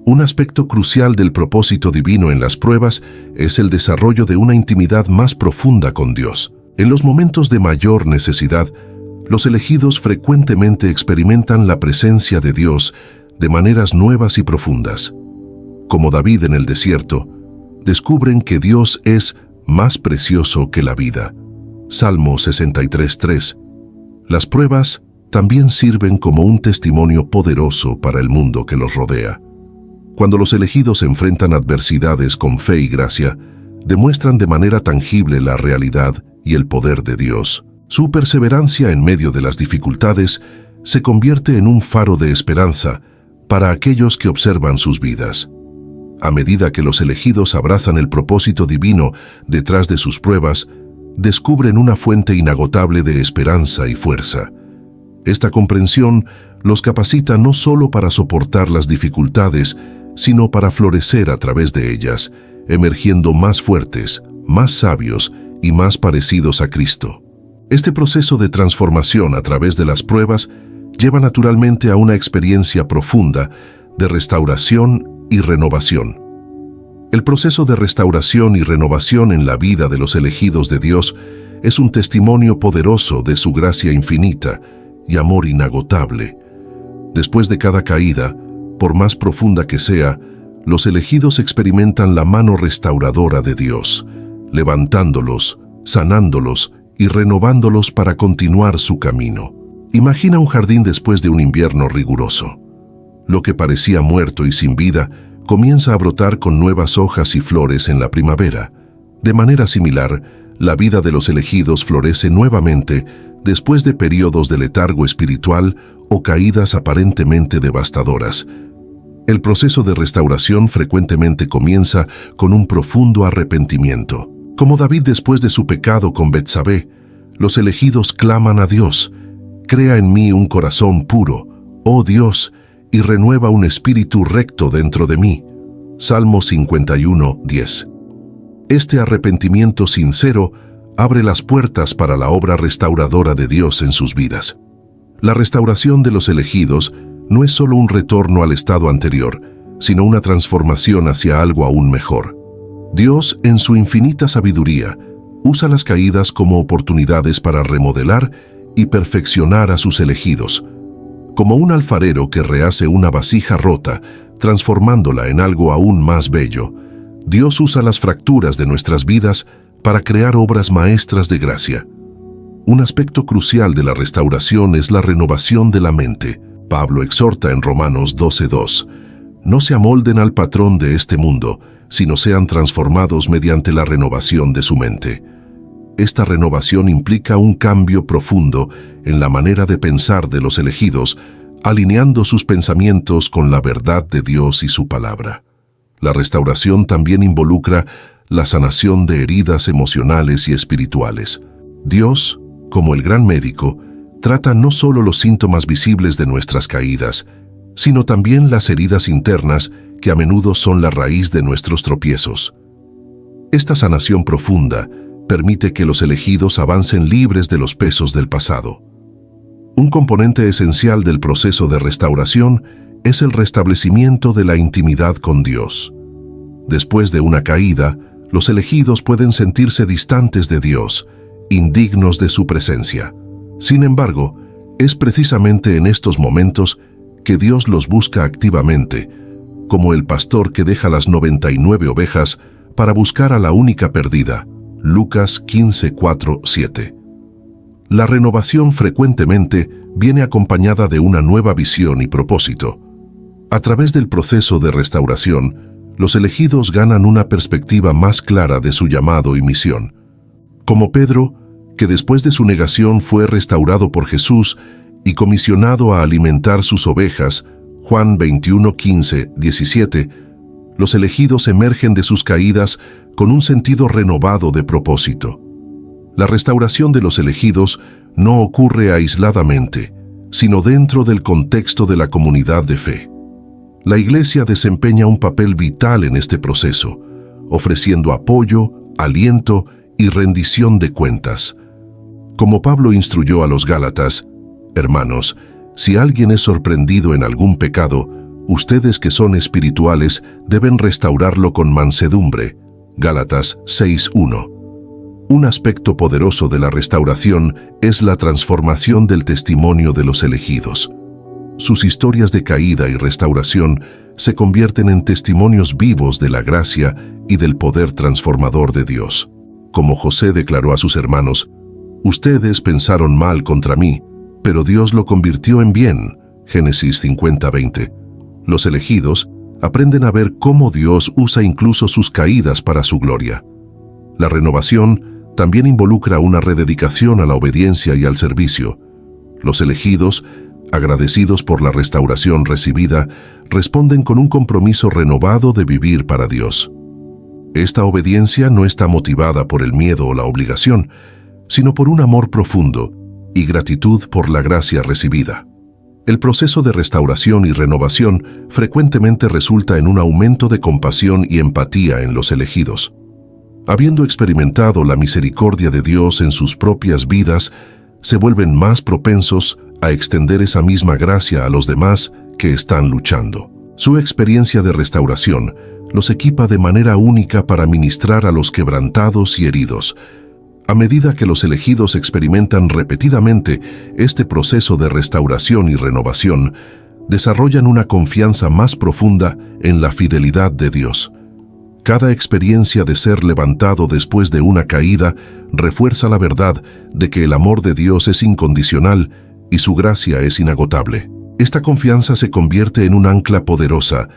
Un aspecto crucial del propósito divino en las pruebas es el desarrollo de una intimidad más profunda con Dios. En los momentos de mayor necesidad, los elegidos frecuentemente experimentan la presencia de Dios de maneras nuevas y profundas. Como David en el desierto, descubren que Dios es más precioso que la vida. Salmo 63:3. Las pruebas también sirven como un testimonio poderoso para el mundo que los rodea. Cuando los elegidos enfrentan adversidades con fe y gracia, demuestran de manera tangible la realidad y el poder de Dios. Su perseverancia en medio de las dificultades se convierte en un faro de esperanza para aquellos que observan sus vidas. A medida que los elegidos abrazan el propósito divino detrás de sus pruebas, descubren una fuente inagotable de esperanza y fuerza. Esta comprensión los capacita no solo para soportar las dificultades, sino para florecer a través de ellas, emergiendo más fuertes, más sabios y más parecidos a Cristo. Este proceso de transformación a través de las pruebas lleva naturalmente a una experiencia profunda de restauración y renovación. El proceso de restauración y renovación en la vida de los elegidos de Dios es un testimonio poderoso de su gracia infinita y amor inagotable. Después de cada caída, por más profunda que sea, los elegidos experimentan la mano restauradora de Dios, levantándolos, sanándolos y renovándolos para continuar su camino. Imagina un jardín después de un invierno riguroso. Lo que parecía muerto y sin vida comienza a brotar con nuevas hojas y flores en la primavera. De manera similar, la vida de los elegidos florece nuevamente después de periodos de letargo espiritual o caídas aparentemente devastadoras. El proceso de restauración frecuentemente comienza con un profundo arrepentimiento. Como David después de su pecado con Betsabé, los elegidos claman a Dios: «Crea en mí un corazón puro, oh Dios, y renueva un espíritu recto dentro de mí». Salmo 51:10. Este arrepentimiento sincero abre las puertas para la obra restauradora de Dios en sus vidas. La restauración de los elegidos no es solo un retorno al estado anterior, sino una transformación hacia algo aún mejor. Dios, en su infinita sabiduría, usa las caídas como oportunidades para remodelar y perfeccionar a sus elegidos, como un alfarero que rehace una vasija rota, transformándola en algo aún más bello. Dios usa las fracturas de nuestras vidas para crear obras maestras de gracia. Un aspecto crucial de la restauración es la renovación de la mente. Pablo exhorta en Romanos 12:2: «No se amolden al patrón de este mundo, sino sean transformados mediante la renovación de su mente». Esta renovación implica un cambio profundo en la manera de pensar de los elegidos, alineando sus pensamientos con la verdad de Dios y su palabra. La restauración también involucra la sanación de heridas emocionales y espirituales. Dios, como el gran médico, trata no solo los síntomas visibles de nuestras caídas, sino también las heridas internas que a menudo son la raíz de nuestros tropiezos. Esta sanación profunda permite que los elegidos avancen libres de los pesos del pasado. Un componente esencial del proceso de restauración es el restablecimiento de la intimidad con Dios. Después de una caída, los elegidos pueden sentirse distantes de Dios, indignos de su presencia. Sin embargo, es precisamente en estos momentos que Dios los busca activamente, como el pastor que deja las 99 ovejas para buscar a la única perdida. Lucas 15:4-7. La renovación frecuentemente viene acompañada de una nueva visión y propósito. A través del proceso de restauración, los elegidos ganan una perspectiva más clara de su llamado y misión. Como Pedro, que después de su negación fue restaurado por Jesús y comisionado a alimentar sus ovejas, Juan 21:15-17, los elegidos emergen de sus caídas con un sentido renovado de propósito. La restauración de los elegidos no ocurre aisladamente, sino dentro del contexto de la comunidad de fe. La Iglesia desempeña un papel vital en este proceso, ofreciendo apoyo, aliento y rendición de cuentas. Como Pablo instruyó a los Gálatas, hermanos, si alguien es sorprendido en algún pecado, ustedes que son espirituales deben restaurarlo con mansedumbre. Gálatas 6:1. Un aspecto poderoso de la restauración es la transformación del testimonio de los elegidos. Sus historias de caída y restauración se convierten en testimonios vivos de la gracia y del poder transformador de Dios. Como José declaró a sus hermanos, «Ustedes pensaron mal contra mí, pero Dios lo convirtió en bien». Génesis 50:20. Los elegidos aprenden a ver cómo Dios usa incluso sus caídas para su gloria. La renovación también involucra una rededicación a la obediencia y al servicio. Los elegidos, agradecidos por la restauración recibida, responden con un compromiso renovado de vivir para Dios. Esta obediencia no está motivada por el miedo o la obligación, sino por un amor profundo y gratitud por la gracia recibida. El proceso de restauración y renovación frecuentemente resulta en un aumento de compasión y empatía en los elegidos. Habiendo experimentado la misericordia de Dios en sus propias vidas, se vuelven más propensos a extender esa misma gracia a los demás que están luchando. Su experiencia de restauración los equipa de manera única para ministrar a los quebrantados y heridos. A medida que los elegidos experimentan repetidamente este proceso de restauración y renovación, desarrollan una confianza más profunda en la fidelidad de Dios. Cada experiencia de ser levantado después de una caída refuerza la verdad de que el amor de Dios es incondicional y su gracia es inagotable. Esta confianza se convierte en un ancla poderosa,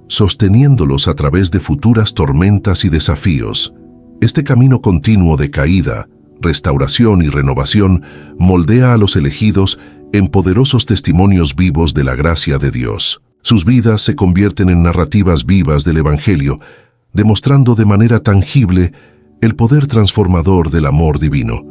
sosteniéndolos a través de futuras tormentas y desafíos. Este camino continuo de caída, restauración y renovación moldea a los elegidos en poderosos testimonios vivos de la gracia de Dios. Sus vidas se convierten en narrativas vivas del Evangelio, demostrando de manera tangible el poder transformador del amor divino.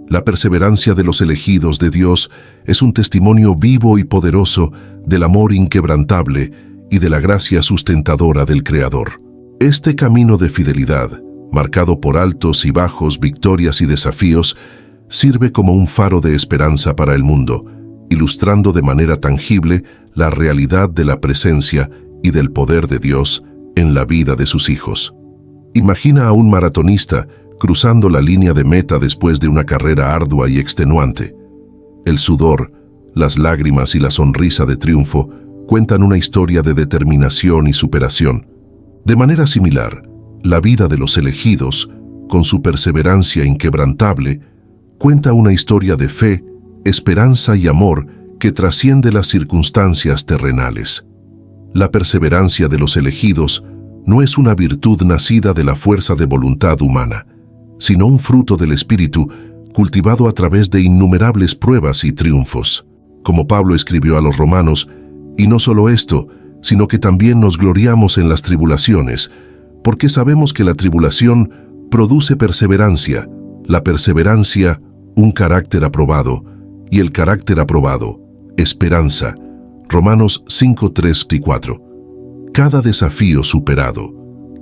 La perseverancia de los elegidos de Dios es un testimonio vivo y poderoso del amor inquebrantable y de la gracia sustentadora del Creador. Este camino de fidelidad, marcado por altos y bajos, victorias y desafíos, sirve como un faro de esperanza para el mundo, ilustrando de manera tangible la realidad de la presencia y del poder de Dios en la vida de sus hijos. Imagina a un maratonista cruzando la línea de meta después de una carrera ardua y extenuante. El sudor, las lágrimas y la sonrisa de triunfo cuentan una historia de determinación y superación. De manera similar, la vida de los elegidos, con su perseverancia inquebrantable, cuenta una historia de fe, esperanza y amor que trasciende las circunstancias terrenales. La perseverancia de los elegidos no es una virtud nacida de la fuerza de voluntad humana, sino un fruto del Espíritu cultivado a través de innumerables pruebas y triunfos. Como Pablo escribió a los romanos, y no solo esto, sino que también nos gloriamos en las tribulaciones, porque sabemos que la tribulación produce perseverancia, la perseverancia un carácter aprobado, y el carácter aprobado, esperanza. Romanos 5, 3 y 4. Cada desafío superado,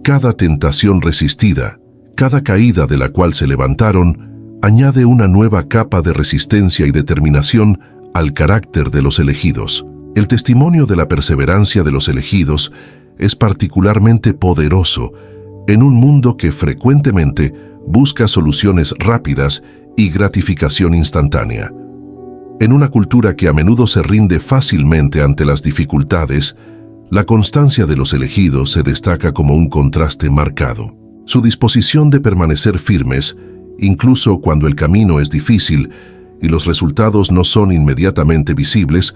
cada tentación resistida, cada caída de la cual se levantaron, añade una nueva capa de resistencia y determinación al carácter de los elegidos. El testimonio de la perseverancia de los elegidos es particularmente poderoso en un mundo que frecuentemente busca soluciones rápidas y gratificación instantánea. En una cultura que a menudo se rinde fácilmente ante las dificultades, la constancia de los elegidos se destaca como un contraste marcado. Su disposición de permanecer firmes, incluso cuando el camino es difícil y los resultados no son inmediatamente visibles,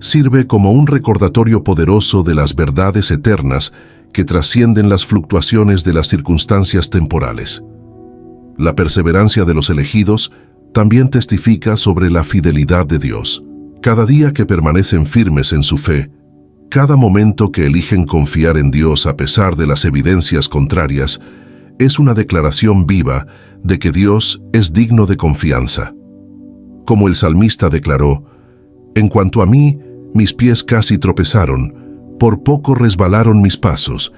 sirve como un recordatorio poderoso de las verdades eternas que trascienden las fluctuaciones de las circunstancias temporales. La perseverancia de los elegidos también testifica sobre la fidelidad de Dios. Cada día que permanecen firmes en su fe, cada momento que eligen confiar en Dios a pesar de las evidencias contrarias, es una declaración viva de que Dios es digno de confianza. Como el salmista declaró, «En cuanto a mí, mis pies casi tropezaron, por poco resbalaron mis pasos.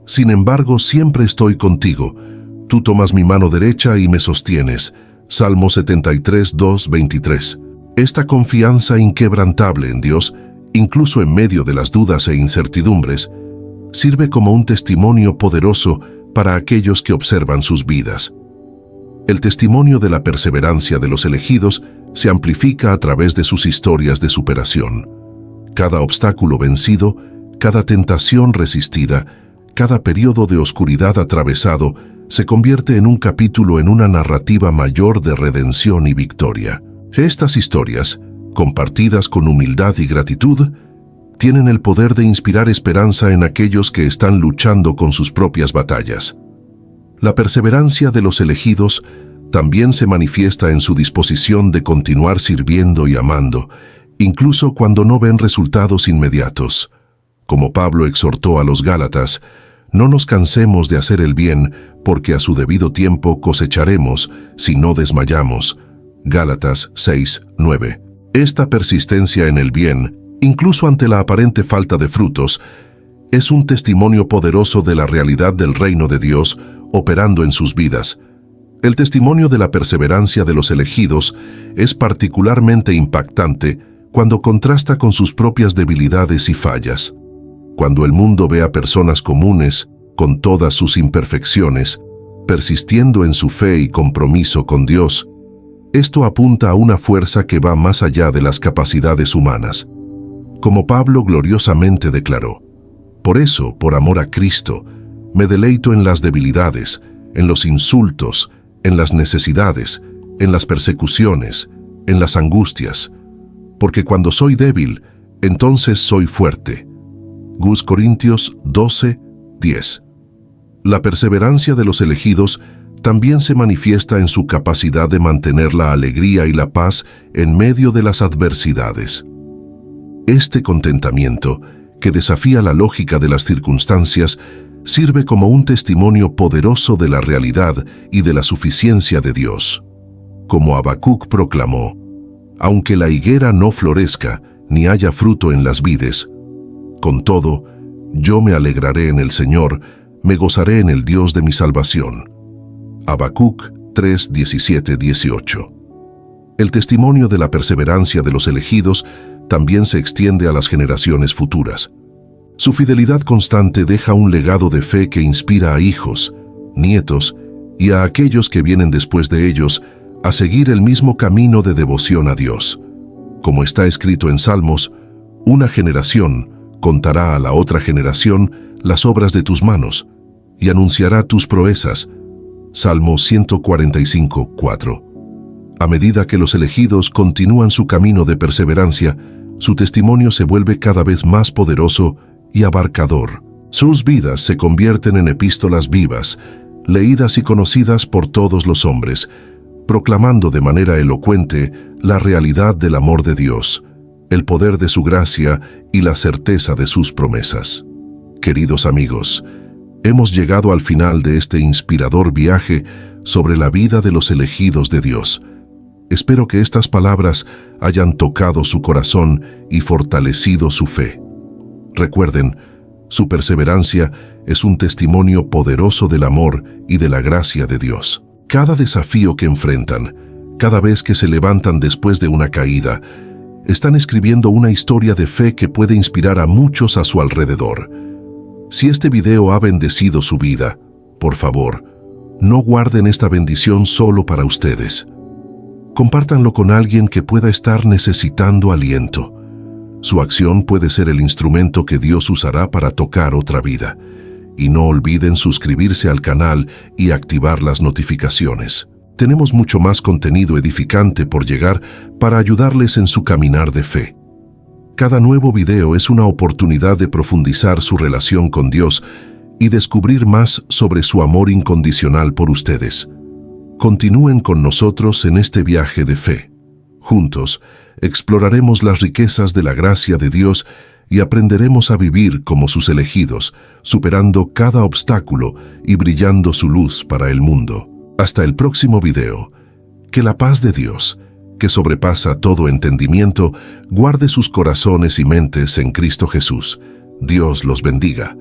Sin embargo, siempre estoy contigo. Tú tomas mi mano derecha y me sostienes». Salmo 73, 2, 23. Esta confianza inquebrantable en Dios, incluso en medio de las dudas e incertidumbres, sirve como un testimonio poderoso para aquellos que observan sus vidas. El testimonio de la perseverancia de los elegidos se amplifica a través de sus historias de superación. Cada obstáculo vencido, cada tentación resistida, cada periodo de oscuridad atravesado se convierte en un capítulo en una narrativa mayor de redención y victoria. Estas historias, compartidas con humildad y gratitud, tienen el poder de inspirar esperanza en aquellos que están luchando con sus propias batallas. La perseverancia de los elegidos también se manifiesta en su disposición de continuar sirviendo y amando, incluso cuando no ven resultados inmediatos. Como Pablo exhortó a los Gálatas, no nos cansemos de hacer el bien, porque a su debido tiempo cosecharemos si no desmayamos. Gálatas 6, 9. Esta persistencia en el bien, incluso ante la aparente falta de frutos, es un testimonio poderoso de la realidad del reino de Dios operando en sus vidas. El testimonio de la perseverancia de los elegidos es particularmente impactante cuando contrasta con sus propias debilidades y fallas. Cuando el mundo ve a personas comunes, con todas sus imperfecciones, persistiendo en su fe y compromiso con Dios, esto apunta a una fuerza que va más allá de las capacidades humanas. Como Pablo gloriosamente declaró, «Por eso, por amor a Cristo, me deleito en las debilidades, en los insultos, en las necesidades, en las persecuciones, en las angustias, porque cuando soy débil, entonces soy fuerte». Corintios 12, 10. La perseverancia de los elegidos también se manifiesta en su capacidad de mantener la alegría y la paz en medio de las adversidades. Este contentamiento, que desafía la lógica de las circunstancias, sirve como un testimonio poderoso de la realidad y de la suficiencia de Dios. Como Habacuc proclamó, «Aunque la higuera no florezca, ni haya fruto en las vides, con todo, yo me alegraré en el Señor, me gozaré en el Dios de mi salvación». Habacuc 3, 17, 18. El testimonio de la perseverancia de los elegidos también se extiende a las generaciones futuras. Su fidelidad constante deja un legado de fe que inspira a hijos, nietos y a aquellos que vienen después de ellos a seguir el mismo camino de devoción a Dios. Como está escrito en Salmos, «Una generación contará a la otra generación las obras de tus manos y anunciará tus proezas». Salmo 145, 4. A medida que los elegidos continúan su camino de perseverancia, su testimonio se vuelve cada vez más poderoso y abarcador. Sus vidas se convierten en epístolas vivas, leídas y conocidas por todos los hombres, proclamando de manera elocuente la realidad del amor de Dios, el poder de su gracia y la certeza de sus promesas. Queridos amigos, hemos llegado al final de este inspirador viaje sobre la vida de los elegidos de Dios. Espero que estas palabras hayan tocado su corazón y fortalecido su fe. Recuerden, su perseverancia es un testimonio poderoso del amor y de la gracia de Dios. Cada desafío que enfrentan, cada vez que se levantan después de una caída, están escribiendo una historia de fe que puede inspirar a muchos a su alrededor. Si este video ha bendecido su vida, por favor, no guarden esta bendición solo para ustedes. Compártanlo con alguien que pueda estar necesitando aliento. Su acción puede ser el instrumento que Dios usará para tocar otra vida. Y no olviden suscribirse al canal y activar las notificaciones. Tenemos mucho más contenido edificante por llegar para ayudarles en su caminar de fe. Cada nuevo video es una oportunidad de profundizar su relación con Dios y descubrir más sobre su amor incondicional por ustedes. Continúen con nosotros en este viaje de fe. Juntos, exploraremos las riquezas de la gracia de Dios y aprenderemos a vivir como sus elegidos, superando cada obstáculo y brillando su luz para el mundo. Hasta el próximo video. Que la paz de Dios, que sobrepasa todo entendimiento, guarde sus corazones y mentes en Cristo Jesús. Dios los bendiga.